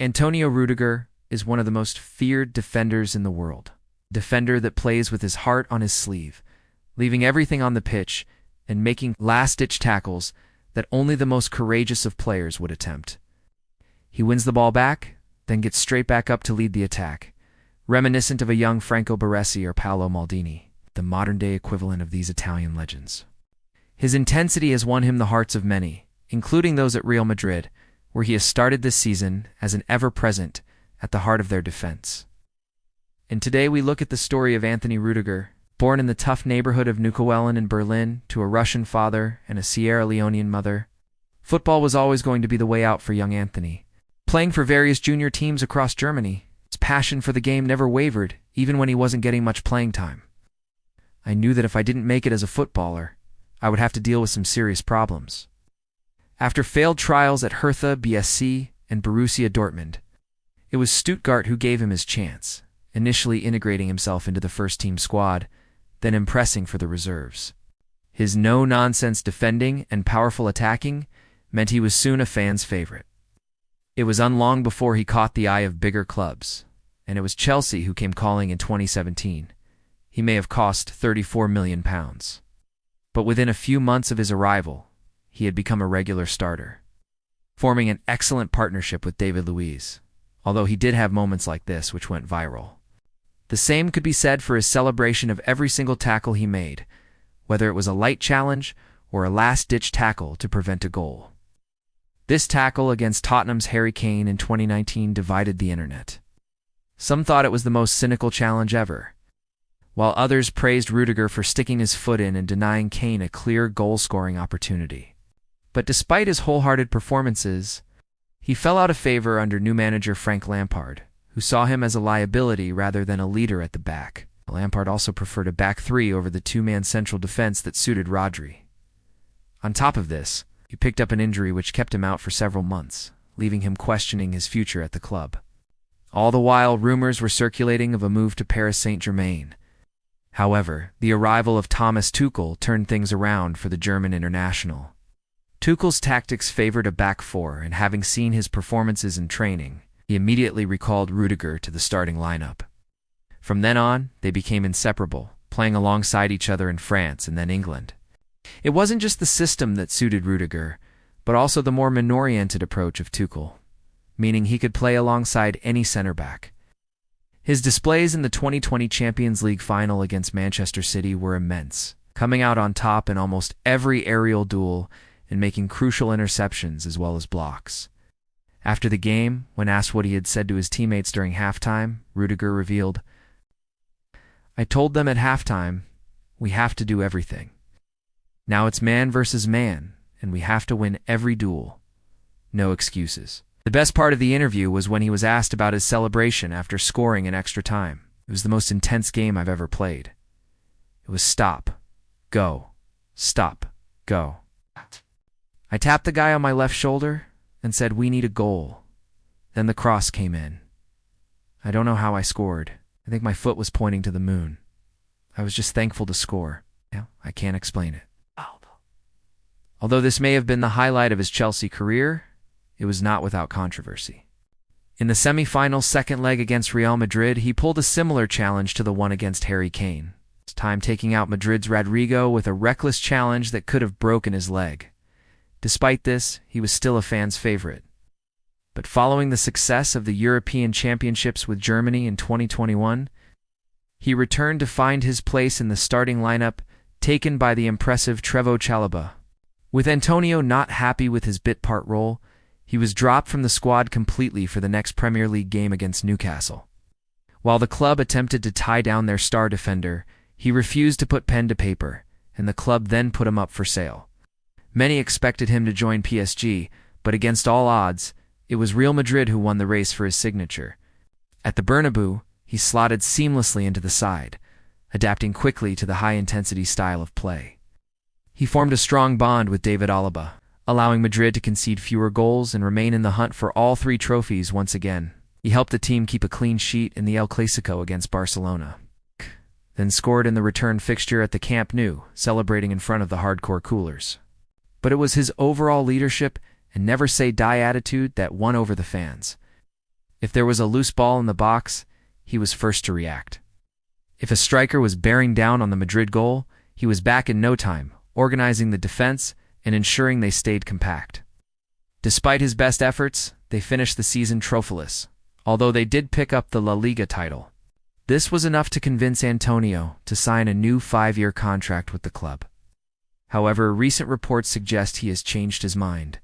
Antonio Rüdiger is one of the most feared defenders in the world. Defender that plays with his heart on his sleeve, leaving everything on the pitch and making last-ditch tackles that only the most courageous of players would attempt. He wins the ball back, then gets straight back up to lead the attack, reminiscent of a young Franco Baresi or Paolo Maldini, the modern-day equivalent of these Italian legends. His intensity has won him the hearts of many, including those at Real Madrid, where he has started this season as an ever-present at the heart of their defense. And today we look at the story of Anthony Rüdiger, born in the tough neighborhood of Neukölln in Berlin to a Russian father and a Sierra Leonean mother. Football was always going to be the way out for young Anthony. Playing for various junior teams across Germany, his passion for the game never wavered, even when he wasn't getting much playing time. I knew that if I didn't make it as a footballer, I would have to deal with some serious problems. After failed trials at Hertha BSC and Borussia Dortmund, it was Stuttgart who gave him his chance, initially integrating himself into the first-team squad, then impressing for the reserves. His no-nonsense defending and powerful attacking meant he was soon a fan's favorite. It was unlong before he caught the eye of bigger clubs, and it was Chelsea who came calling in 2017. He may have cost £34 million. But within a few months of his arrival, he had become a regular starter, forming an excellent partnership with David Luiz, although he did have moments like this which went viral. The same could be said for his celebration of every single tackle he made, whether it was a light challenge or a last-ditch tackle to prevent a goal. This tackle against Tottenham's Harry Kane in 2019 divided the internet. Some thought it was the most cynical challenge ever, while others praised Rüdiger for sticking his foot in and denying Kane a clear goal-scoring opportunity. But despite his wholehearted performances, he fell out of favor under new manager Frank Lampard, who saw him as a liability rather than a leader at the back. Lampard also preferred a back three over the two-man central defense that suited Rodri. On top of this, he picked up an injury which kept him out for several months, leaving him questioning his future at the club. All the while, rumors were circulating of a move to Paris Saint-Germain. However, the arrival of Thomas Tuchel turned things around for the German international. Tuchel's tactics favored a back four, and having seen his performances in training, he immediately recalled Rüdiger to the starting lineup. From then on, they became inseparable, playing alongside each other in France and then England. It wasn't just the system that suited Rüdiger, but also the more man-oriented approach of Tuchel, meaning he could play alongside any center-back. His displays in the 2020 Champions League final against Manchester City were immense, coming out on top in almost every aerial duel and making crucial interceptions as well as blocks. After the game, when asked what he had said to his teammates during halftime, Rüdiger revealed, "I told them at halftime, we have to do everything. Now it's man versus man, and we have to win every duel. No excuses." The best part of the interview was when he was asked about his celebration after scoring in extra time. It was the most intense game I've ever played. It was stop, go, stop, go. I tapped the guy on my left shoulder and said, "We need a goal." Then the cross came in. I don't know how I scored. I think my foot was pointing to the moon. I was just thankful to score. I can't explain it. Although this may have been the highlight of his Chelsea career, it was not without controversy. In the semi-final second leg against Real Madrid, he pulled a similar challenge to the one against Harry Kane, this time taking out Madrid's Rüdiger with a reckless challenge that could have broken his leg. Despite this, he was still a fan's favorite. But following the success of the European Championships with Germany in 2021, he returned to find his place in the starting lineup, taken by the impressive Trevoh Chalobah. With Antonio not happy with his bit-part role, he was dropped from the squad completely for the next Premier League game against Newcastle. While the club attempted to tie down their star defender, he refused to put pen to paper, and the club then put him up for sale. Many expected him to join PSG, but against all odds, it was Real Madrid who won the race for his signature. At the Bernabeu, he slotted seamlessly into the side, adapting quickly to the high-intensity style of play. He formed a strong bond with David Alaba, allowing Madrid to concede fewer goals and remain in the hunt for all three trophies once again. He helped the team keep a clean sheet in the El Clásico against Barcelona, then scored in the return fixture at the Camp Nou, celebrating in front of the hardcore coolers. But it was his overall leadership and never-say-die attitude that won over the fans. If there was a loose ball in the box, he was first to react. If a striker was bearing down on the Madrid goal, he was back in no time, organizing the defense and ensuring they stayed compact. Despite his best efforts, they finished the season trophyless, although they did pick up the La Liga title. This was enough to convince Antonio to sign a new 5-year contract with the club. However, recent reports suggest he has changed his mind.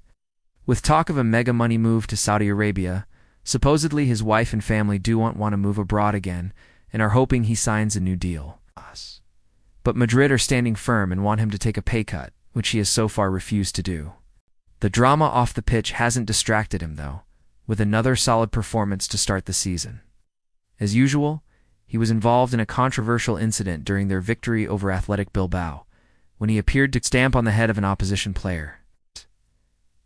With talk of a mega money move to Saudi Arabia, supposedly his wife and family do want to move abroad again and are hoping he signs a new deal. But Madrid are standing firm and want him to take a pay cut, which he has so far refused to do. The drama off the pitch hasn't distracted him, though, with another solid performance to start the season. As usual, he was involved in a controversial incident during their victory over Athletic Bilbao, when he appeared to stamp on the head of an opposition player.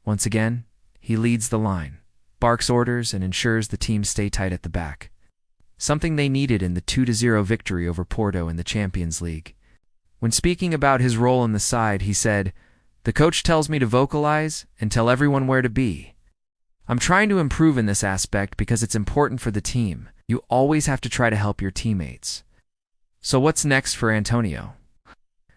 Once again, he leads the line, barks orders, and ensures the team stay tight at the back, something they needed in the 2-0 victory over Porto in the Champions League. When speaking about his role in the side, he said, "The coach tells me to vocalize and tell everyone where to be. I'm trying to improve in this aspect because it's important for the team. You always have to try to help your teammates." So what's next for Antonio?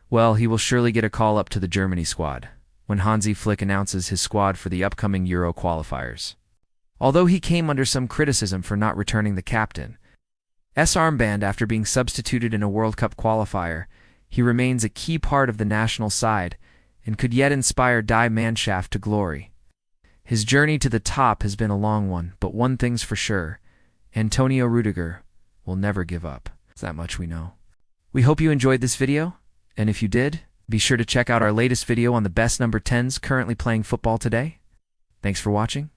Well, he will surely get a call up to the Germany squad when Hansi Flick announces his squad for the upcoming Euro qualifiers. Although he came under some criticism for not returning the captain's armband after being substituted in a World Cup qualifier, he remains a key part of the national side and could yet inspire Die Mannschaft to glory. His journey to the top has been a long one, but one thing's for sure: Antonio Rüdiger will never give up. That much we know. We hope you enjoyed this video, and if you did, be sure to check out our latest video on the best number 10s currently playing football today. Thanks for watching.